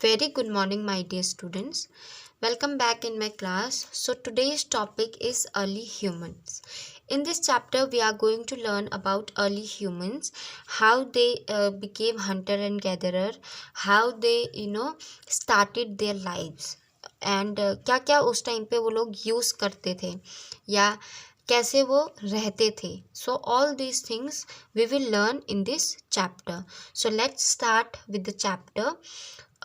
Very good morning, my dear students. Welcome back in my class. So, today's topic is early humans. In this chapter, we are going to learn about early humans, how they became hunter and gatherer, how they, started their lives, and क्या क्या उस time पे वो लोग use करते थे या कैसे वो रहते थे. So all these things we will learn in this chapter. So let's start with the chapter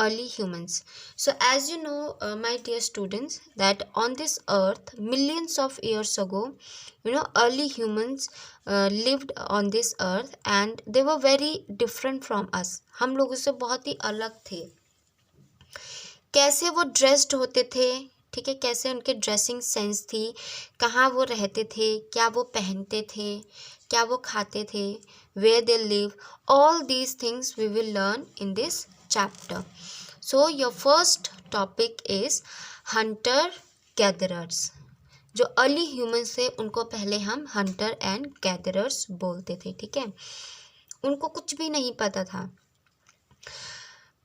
early humans. So as you know, my dear students, that on this earth millions of years ago, early humans lived on this earth and they were very different from us. हम लोगों से बहुत ही अलग थे. कैसे वो dressed होते थे, ठीक है, कैसे उनके ड्रेसिंग सेंस थी, कहाँ वो रहते थे, क्या वो पहनते थे, क्या वो खाते थे, where they live, all these things we will learn in this chapter. So your first topic is hunter gatherers. जो अर्ली ह्यूमंस थे उनको पहले हम हंटर एंड गैदरर्स बोलते थे, ठीक है. उनको कुछ भी नहीं पता था.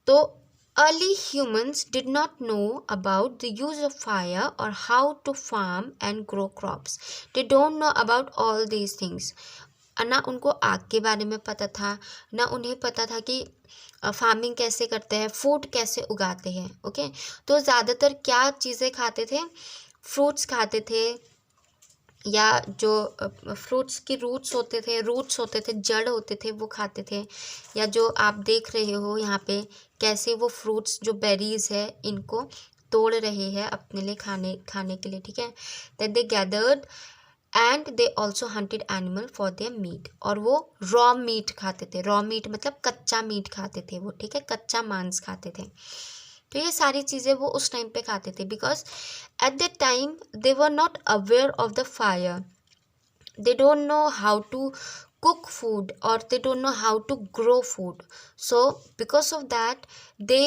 तो early humans did not know about the use of fire or how to farm and grow crops. They don't know about all these things. ना उनको आग के बारे में पता था, ना उन्हें पता था कि फार्मिंग कैसे करते हैं, फूड कैसे उगाते हैं. ओके, तो ज़्यादातर क्या चीज़ें खाते थे, फ्रूट्स खाते थे, या जो फ्रूट्स की रूट्स होते थे, जड़ होते थे, वो खाते थे. या जो आप देख रहे हो यहाँ पे कैसे वो फ्रूट्स जो बेरीज है इनको तोड़ रहे हैं अपने लिए खाने के लिए, ठीक है. That they gathered and they also hunted animal for their meat. और वो रॉ मीट खाते थे. रॉ मीट मतलब कच्चा मीट खाते थे वो, ठीक है, कच्चा मांस खाते थे. तो ये सारी चीज़ें वो उस टाइम पे खाते थे because at that time they were not aware of the fire. They don't know how to cook food or they don't know how to grow food. So because of that they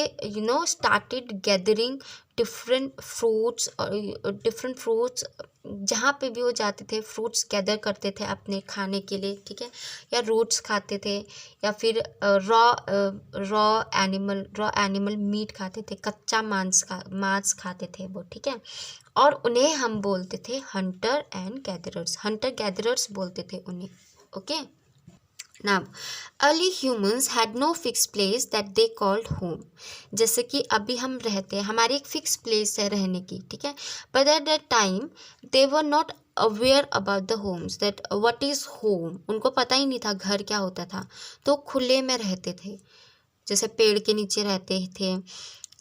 started gathering different fruits or different fruits. जहाँ पे भी वो जाते थे fruits gather करते थे अपने खाने के लिए, ठीक है, या रूट्स खाते थे, या फिर रॉ एनिमल मीट खाते थे, कच्चा मांस खाते थे वो, ठीक है. और उन्हें हम बोलते थे hunter and gatherers. Hunter gatherers बोलते थे उन्हें. Okay, now early humans had no fix place that they called home. जैसे कि अभी हम रहते हैं, हमारी एक फिक्स प्लेस है रहने की, ठीक है. But at that time they were not aware about the homes, that what is home. उनको पता ही नहीं था घर क्या होता था. तो खुले में रहते थे, जैसे पेड़ के नीचे रहते थे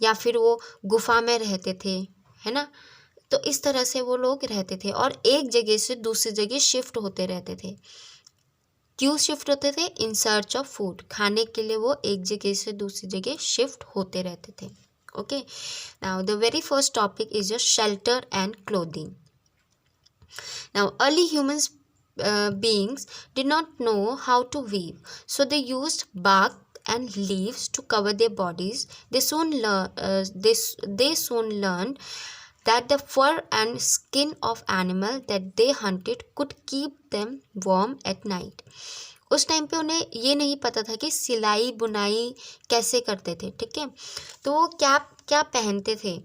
या फिर वो गुफा में रहते थे, है ना. तो इस तरह से वो लोग रहते थे और एक जगह से दूसरी जगह शिफ्ट होते रहते थे. क्यों शिफ्ट होते थे? In search of food. खाने के लिए वो एक जगह से दूसरी जगह शिफ्ट होते रहते थे. Okay, now the very first topic is your shelter and clothing. Now early humans beings did not know how to weave, so they used bark and leaves to cover their bodies. They soon learned that the fur and skin of animal that they hunted could keep them warm at night. उस time पे उन्हें ये नहीं पता था कि सिलाई बुनाई कैसे करते थे, ठीक है. तो वो क्या क्या पहनते थे,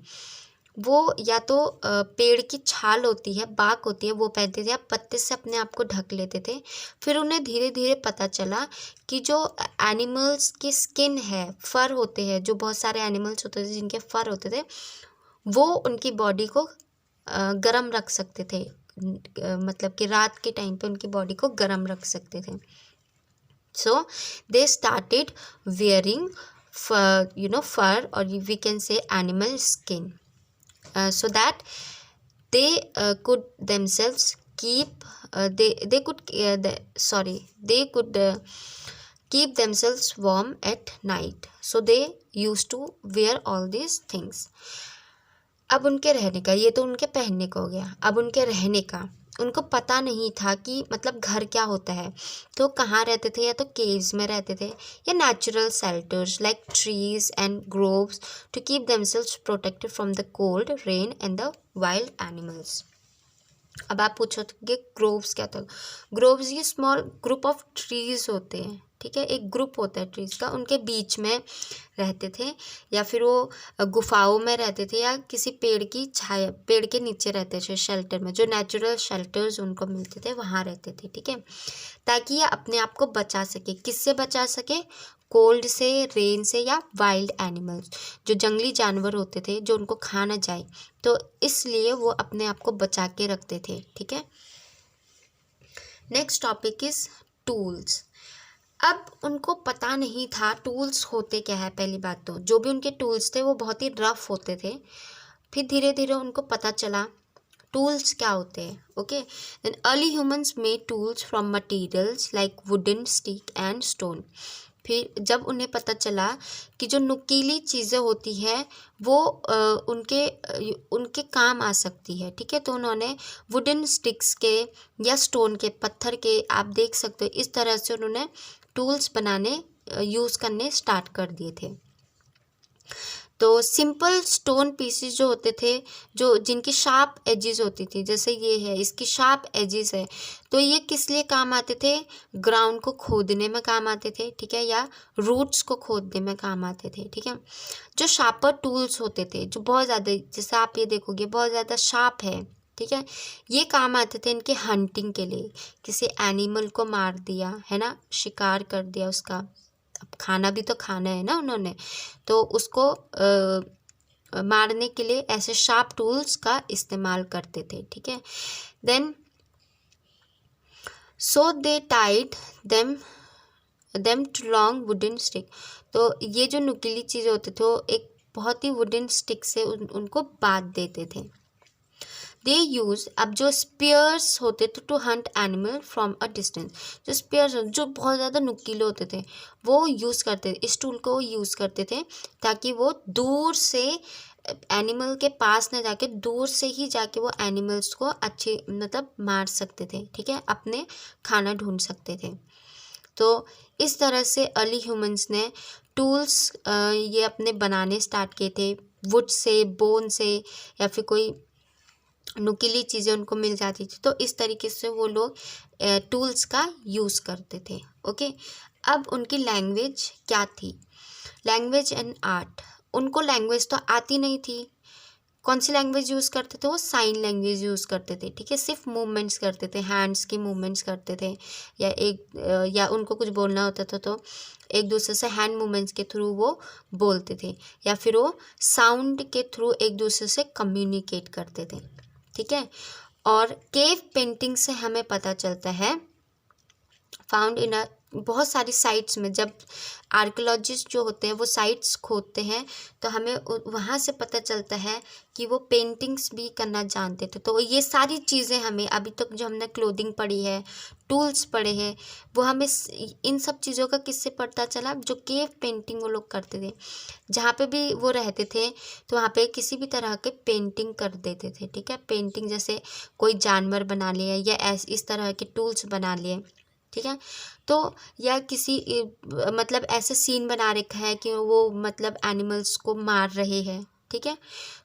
वो या तो पेड़ की छाल होती है, बाक होती है, वो पहनते थे, या पत्ते से अपने आप को ढक लेते थे. फिर उन्हें धीरे धीरे पता चला कि जो एनिमल्स की स्किन है, फर होते हैं, जो बहुत सारे एनिमल्स होते थे जिनके फर होते थे, वो उनकी बॉडी को गर्म रख सकते थे. मतलब कि रात के टाइम पे उनकी बॉडी को गर्म रख सकते थे. सो दे स्टार्टेड वेयरिंग फर और we can say animal skin, so that they could themselves keep they could keep themselves warm at night. So they used to wear all these things. अब उनके रहने का, ये तो उनके पहनने का हो गया. अब उनके रहने का, उनको पता नहीं था कि मतलब घर क्या होता है. तो कहाँ रहते थे, या तो केव्स में रहते थे या natural shelters like trees and groves to keep themselves protected from the cold, rain and the wild animals. अब आप पूछोगे ग्रोव्स क्या था। ग्रोव्स ये स्मॉल ग्रुप ऑफ ट्रीज होते हैं, ठीक है, एक ग्रुप होता है ट्रीज का, उनके बीच में रहते थे, या फिर वो गुफाओं में रहते थे, या किसी पेड़ की छाया, पेड़ के नीचे रहते थे शेल्टर में, जो नेचुरल शेल्टर्स उनको मिलते थे वहाँ रहते थे, ठीक है, ताकि ये अपने आप को बचा सके। किससे बचा सके? कोल्ड से, रेन से, या वाइल्ड एनिमल्स, जो जंगली जानवर होते थे जो उनको खा ना जाए, तो इसलिए वो अपने आप को बचा के रखते थे, ठीक है। Next topic is tools. अब उनको पता नहीं था टूल्स होते क्या है। पहली बात तो जो भी उनके टूल्स थे वो बहुत ही रफ होते थे, फिर धीरे धीरे उनको पता चला टूल्स क्या होते हैं। Okay, then early humans made tools from materials like wooden, stick and stone. फिर जब उन्हें पता चला कि जो नुकीली चीज़ें होती है वो उनके काम आ सकती है, ठीक है, तो उन्होंने वुडन स्टिक्स के या स्टोन के, पत्थर के, आप देख सकते हो, इस तरह से उन्होंने टूल्स बनाने यूज़ करने स्टार्ट कर दिए थे। तो सिंपल स्टोन पीसेस जो होते थे, जो जिनकी शार्प एजेस होती थी, जैसे ये है, इसकी शार्प एजेस है, तो ये किस लिए काम आते थे? ग्राउंड को खोदने में काम आते थे, ठीक है, या रूट्स को खोदने में काम आते थे, ठीक है। जो शार्पर टूल्स होते थे, जो बहुत ज़्यादा, जैसे आप ये देखोगे बहुत ज़्यादा शार्प है, ठीक है, ये काम आते थे इनके हंटिंग के लिए। किसी एनिमल को मार दिया है ना, शिकार कर दिया उसका, अब खाना भी तो खाना है ना उन्होंने, तो उसको मारने के लिए ऐसे शार्प टूल्स का इस्तेमाल करते थे, ठीक है। Then so they tied them to long wooden stick. तो ये जो नुकीली चीज़ें होते थे वो एक बहुत ही वुडन स्टिक से उनको बांध देते थे। दे यूज़, अब जो स्पीयर्स होते थे to hunt animal from a distance, जो स्पीयर्स जो बहुत ज़्यादा नुकीले होते थे वो यूज़ करते थे, इस टूल को यूज़ करते थे ताकि वो दूर से एनिमल के पास न जाके, दूर से ही जाके वो एनिमल्स को अच्छे मतलब मार सकते थे, ठीक है, अपने खाना ढूंढ सकते थे। तो इस तरह से अर्ली ह्यूमंस ने टूल्स ये अपने बनाने स्टार्ट किए थे, वुड से, बोन से, या फिर कोई नुकीली चीज़ें उनको मिल जाती थी, तो इस तरीके से वो लोग टूल्स का यूज़ करते थे। ओके, अब उनकी लैंग्वेज क्या थी? Language and art. उनको लैंग्वेज तो आती नहीं थी, कौन सी लैंग्वेज यूज़ करते थे? वो साइन लैंग्वेज यूज़ करते थे, ठीक है, सिर्फ मूवमेंट्स करते थे, हैंड्स की मूवमेंट्स करते थे, या उनको कुछ बोलना होता था तो एक दूसरे से हैंड मूवमेंट्स के थ्रू वो बोलते थे, या फिर वो साउंड के थ्रू एक दूसरे से कम्युनिकेट करते थे, ठीक है। और केव पेंटिंग से हमें पता चलता है, फाउंड इन अ, बहुत सारी साइट्स में जब आर्कियोलॉजिस्ट जो होते हैं वो साइट्स खोदते हैं तो हमें वहाँ से पता चलता है कि वो पेंटिंग्स भी करना जानते थे। तो ये सारी चीज़ें हमें अभी तक जो हमने क्लोथिंग पढ़ी है, टूल्स पढ़े हैं, वो हमें इन सब चीज़ों का किससे पता चला? जो केव पेंटिंग वो लोग करते थे, जहाँ पे भी वो रहते थे तो वहाँ पे किसी भी तरह के पेंटिंग कर देते थे, ठीक है। पेंटिंग जैसे कोई जानवर बना लिया या इस तरह के टूल्स बना लिए, ठीक है, तो या किसी मतलब ऐसे सीन बना रखा है कि वो मतलब एनिमल्स को मार रहे हैं, ठीक है,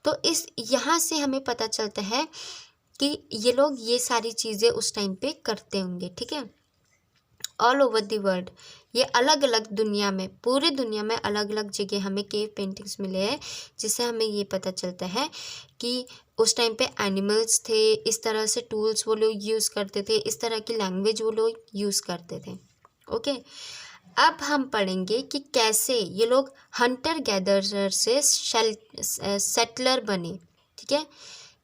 तो इस यहाँ से हमें पता चलता है कि ये लोग ये सारी चीज़ें उस टाइम पे करते होंगे, ठीक है। ऑल ओवर द वर्ल्ड, ये अलग अलग दुनिया में, पूरी दुनिया में अलग अलग जगह हमें केव पेंटिंग्स मिले हैं, जिससे हमें ये पता चलता है कि उस टाइम पे एनिमल्स थे, इस तरह से टूल्स वो लोग यूज़ करते थे, इस तरह की लैंग्वेज वो लोग यूज़ करते थे। ओके, अब हम पढ़ेंगे कि कैसे ये लोग हंटर गैदरर से सेटलर बने, ठीक है,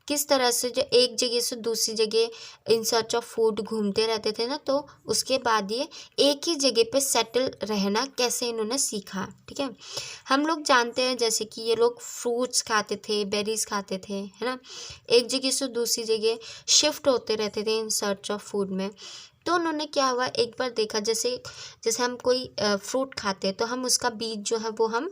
किस तरह से जो एक जगह से दूसरी जगह इन सर्च ऑफ फूड घूमते रहते थे ना, तो उसके बाद ये एक ही जगह पे सेटल रहना कैसे इन्होंने सीखा, ठीक है। हम लोग जानते हैं जैसे कि ये लोग फ्रूट्स खाते थे, बेरीज खाते थे, है ना, एक जगह से दूसरी जगह शिफ्ट होते रहते थे इन सर्च ऑफ फूड में। तो उन्होंने क्या हुआ, एक बार देखा, जैसे हम कोई फ्रूट खाते हैं तो हम उसका बीज जो है वो हम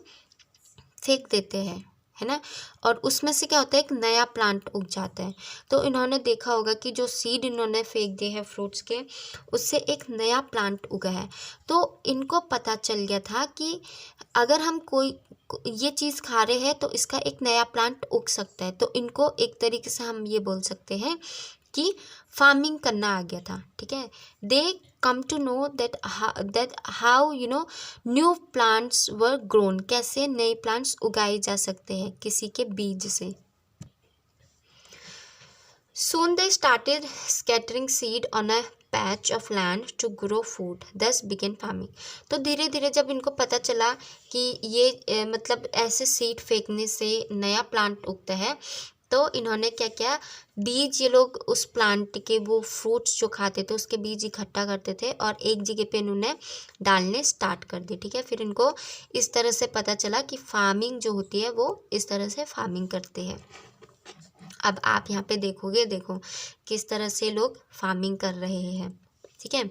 फेंक देते हैं, है ना, और उसमें से क्या होता है, एक नया प्लांट उग जाता है। तो इन्होंने देखा होगा कि जो सीड इन्होंने फेंक दिए हैं फ्रूट्स के, उससे एक नया प्लांट उगा है। तो इनको पता चल गया था कि अगर हम कोई ये चीज़ खा रहे हैं तो इसका एक नया प्लांट उग सकता है। तो इनको एक तरीके से हम ये बोल सकते हैं कि फार्मिंग करना आ गया था, ठीक है। They came to know that how new plants were grown, कैसे नए प्लांट्स उगाए जा सकते हैं किसी के बीज से। Soon they started scattering seed on a patch of land to grow food. Thus began farming. तो धीरे धीरे जब इनको पता चला कि ये मतलब ऐसे सीड फेंकने से नया प्लांट उगता है, तो इन्होंने क्या किया, बीज, ये लोग उस प्लांट के वो फ्रूट्स जो खाते थे उसके बीज इकट्ठा करते थे और एक जगह पे इन्होंने डालने स्टार्ट कर दी, ठीक है। फिर इनको इस तरह से पता चला कि फार्मिंग जो होती है वो इस तरह से फार्मिंग करते हैं। अब आप यहाँ पे देखोगे, देखो किस तरह से लोग फार्मिंग कर रहे हैं, ठीक है।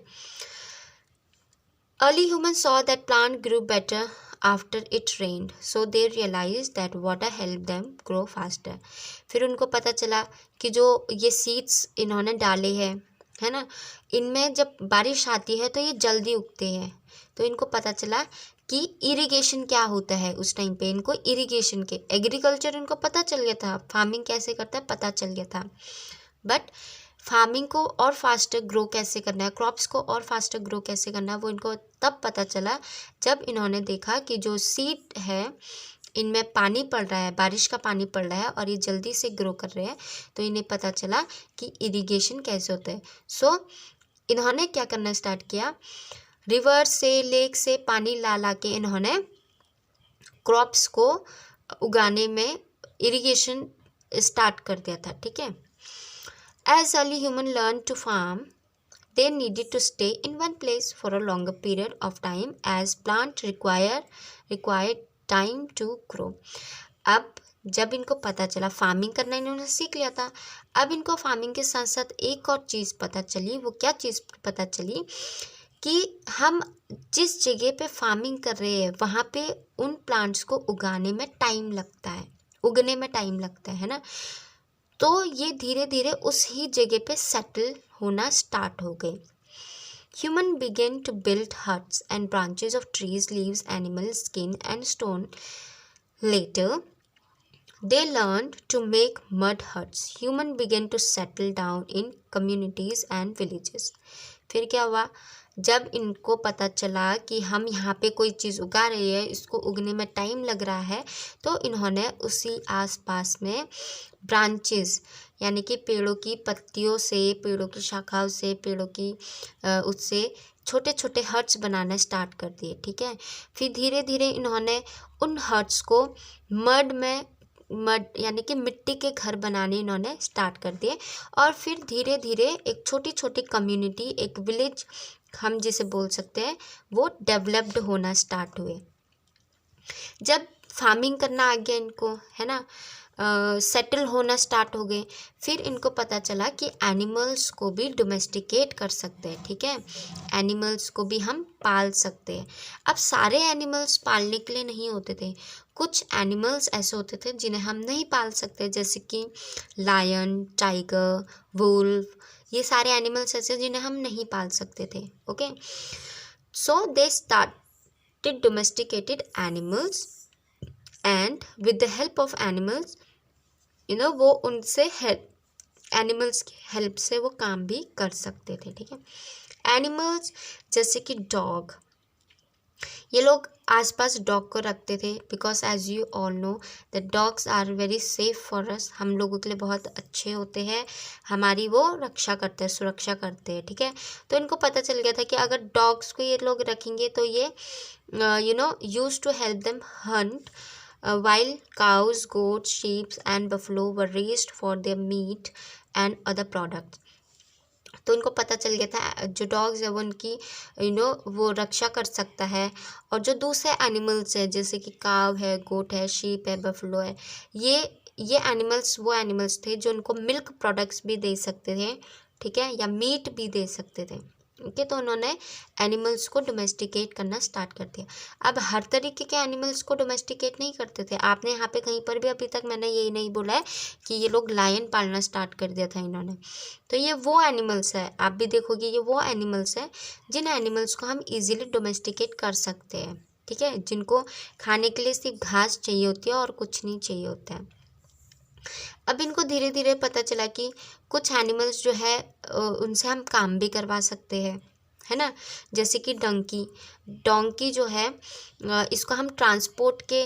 Early human saw that plant grow better after it rained, so they realise that water help them grow faster. फिर उनको पता चला कि जो ये सीड्स इन्होंने डाले हैं, है ना, इनमें जब बारिश आती है तो ये जल्दी उगते हैं। तो इनको पता चला कि इरिगेशन क्या होता है। उस टाइम पे इनको इरिगेशन के, एग्रीकल्चर इनको पता चल गया था, फार्मिंग कैसे करता है पता चल गया था, बट फार्मिंग को और फास्टर ग्रो कैसे करना है, क्रॉप्स को और फास्टर ग्रो कैसे करना है, वो इनको तब पता चला जब इन्होंने देखा कि जो सीड है इनमें पानी पड़ रहा है, बारिश का पानी पड़ रहा है और ये जल्दी से ग्रो कर रहे हैं। तो इन्हें पता चला कि इरिगेशन कैसे होता है। सो इन्होंने क्या करना स्टार्ट किया, रिवर से, लेक से पानी ला ला के इन्होंने क्रॉप्स को उगाने में इरिगेशन स्टार्ट कर दिया था, ठीक है। As early human learn to farm, they needed to stay in one place for a longer period of time as plant required time to grow. अब जब इनको पता चला, फार्मिंग करना इन्होंने सीख लिया था, अब इनको फार्मिंग के साथ साथ एक और चीज़ पता चली। वो क्या चीज़ पता चली कि हम जिस जगह पे फार्मिंग कर रहे हैं वहाँ पे उन प्लांट्स को उगाने में टाइम लगता है, उगने में टाइम लगता है ना। तो ये धीरे धीरे उस ही जगह पे सेटल होना स्टार्ट हो गए। Human began to build huts and branches of trees, leaves, animals, skin and stone. Later, they learned to make mud huts. Human began to settle down in communities and villages. फिर क्या हुआ, जब इनको पता चला कि हम यहाँ पे कोई चीज़ उगा रहे हैं, इसको उगने में टाइम लग रहा है, तो इन्होंने उसी आसपास में ब्रांचेस, यानी कि पेड़ों की पत्तियों से, पेड़ों की शाखाओं से, पेड़ों की उससे छोटे छोटे हट्स बनाना स्टार्ट कर दिए, ठीक है। फिर धीरे धीरे इन्होंने उन हट्स को मड यानी कि मिट्टी के घर बनाने इन्होंने स्टार्ट कर दिए। और फिर धीरे धीरे एक छोटी छोटी कम्युनिटी, एक विलेज हम जिसे बोल सकते हैं, वो डेवलप्ड होना स्टार्ट हुए। जब फार्मिंग करना आ गया इनको, है ना, सेटल होना स्टार्ट हो गए, फिर इनको पता चला कि एनिमल्स को भी डोमेस्टिकेट कर सकते हैं, ठीक है। एनिमल्स को भी हम पाल सकते हैं। अब सारे एनिमल्स पालने के लिए नहीं होते थे, कुछ एनिमल्स ऐसे होते थे जिन्हें हम नहीं पाल सकते, जैसे कि लायन, टाइगर, वुल्फ, ये सारे एनिमल्स ऐसे जिन्हें हम नहीं पाल सकते थे, okay. So they started domesticated animals and with the help of animals, वो उनसे हेल्प, एनिमल्स की हेल्प से वो काम भी कर सकते थे, ठीक है। एनिमल्स जैसे कि डॉग, ये लोग आसपास डॉग को रखते थे, because as you all know that dogs are very safe for us, हम लोगों के लिए बहुत अच्छे होते हैं, हमारी वो रक्षा करते हैं, सुरक्षा करते हैं, ठीक है। तो इनको पता चल गया था कि अगर डॉग्स को ये लोग रखेंगे तो ये use to help them hunt, while cows, goats, sheep and buffalo were raised for their meat and other products. तो इनको पता चल गया था जो डॉग्स है वो उनकी वो रक्षा कर सकता है, और जो दूसरे एनिमल्स है जैसे कि काव है, गोट है, शीप है, बफलो है, ये एनिमल्स वो एनिमल्स थे जो उनको मिल्क प्रोडक्ट्स भी दे सकते थे, ठीक है, या मीट भी दे सकते थे, ओके। तो उन्होंने एनिमल्स को डोमेस्टिकेट करना स्टार्ट कर दिया। अब हर तरीके के एनिमल्स को डोमेस्टिकेट नहीं करते थे। आपने यहाँ पे कहीं पर भी अभी तक मैंने यही नहीं बोला है कि ये लोग लायन पालना स्टार्ट कर दिया था इन्होंने। तो ये वो एनिमल्स है, आप भी देखोगे ये वो एनिमल्स है जिन एनिमल्स को हम ईजिली डोमेस्टिकेट कर सकते हैं, ठीक है, जिनको खाने के लिए सिर्फ घास चाहिए होती है और कुछ नहीं चाहिए होता है। अब इनको धीरे धीरे पता चला कि कुछ एनिमल्स जो है उनसे हम काम भी करवा सकते हैं, है ना। जैसे कि डोंकी जो है इसको हम ट्रांसपोर्ट के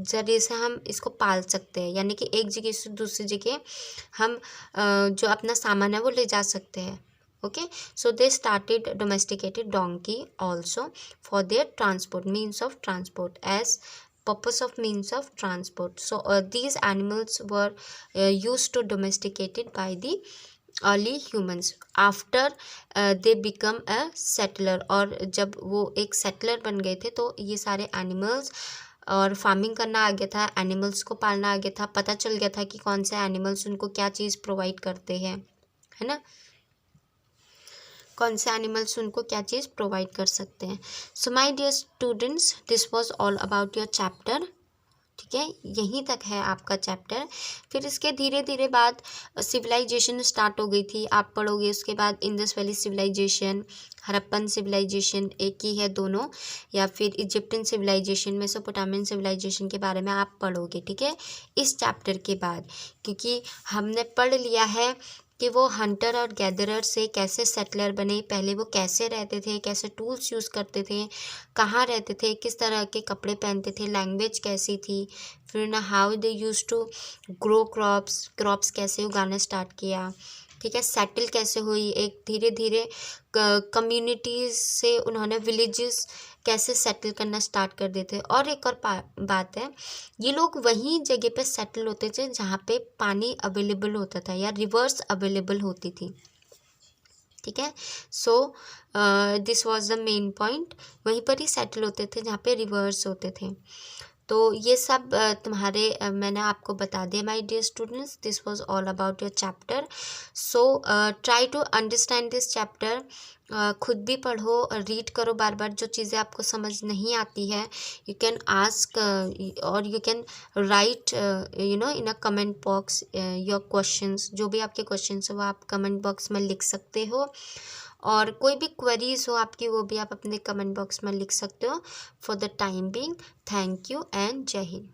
ज़रिए से हम इसको पाल सकते हैं, यानी कि एक जगह से दूसरी जगह हम जो अपना सामान है वो ले जा सकते हैं। Okay, so they started domesticated donkey also for their transport, means of transport, as purpose of means of transport. So these animals were used to domesticated by the early humans after they become a settler. और जब वो एक settler बन गए थे तो ये सारे animals और फार्मिंग करना आ गया था, एनिमल्स को पालना आ गया था, पता चल गया था कि कौन से एनिमल्स उनको क्या चीज़ प्रोवाइड करते हैं, है ना, कौन से एनिमल्स उनको क्या चीज़ प्रोवाइड कर सकते हैं। So my dear students, this was all about your chapter. ठीक है, यहीं तक है आपका चैप्टर। फिर इसके धीरे धीरे बाद सिविलाइजेशन स्टार्ट हो गई थी, आप पढ़ोगे। उसके बाद Indus valley civilisation, Harappan civilisation, एक ही है दोनों, या फिर इजिप्टियन सिविलाइजेशन, मेसोपोटामियन सिविलाइजेशन के बारे में आप पढ़ोगे। ठीक है, इस चैप्टर के बाद, क्योंकि हमने पढ़ लिया है कि वो हंटर और गैदरर से कैसे सेटलर बने, पहले वो कैसे रहते थे, कैसे टूल्स यूज़ करते थे, कहाँ रहते थे, किस तरह के कपड़े पहनते थे, लैंग्वेज कैसी थी, फिर ना how they use to grow crops कैसे उगाना स्टार्ट किया। ठीक है, सेटल कैसे हुई, एक धीरे धीरे कम्युनिटीज़ से उन्होंने विलेजेस कैसे सेटल करना स्टार्ट कर देते। और एक और बात है, ये लोग वहीं जगह पे सेटल होते थे जहाँ पे पानी अवेलेबल होता था या रिवर्स अवेलेबल होती थी। ठीक है, so this was the main point, वहीं पर ही सेटल होते थे जहाँ पे रिवर्स होते थे। तो ये सब तुम्हारे मैंने आपको बता दिया my dear students. This was all about your chapter. So try to understand this chapter. खुद भी पढ़ो, रीड करो बार बार, जो चीज़ें आपको समझ नहीं आती है यू कैन आस्क और you can write in a comment box your questions. जो भी आपके क्वेश्चंस है वो आप कमेंट बॉक्स में लिख सकते हो, और कोई भी क्वेरीज हो आपकी वो भी आप अपने कमेंट बॉक्स में लिख सकते हो। For the time being, thank you and जय हिंद।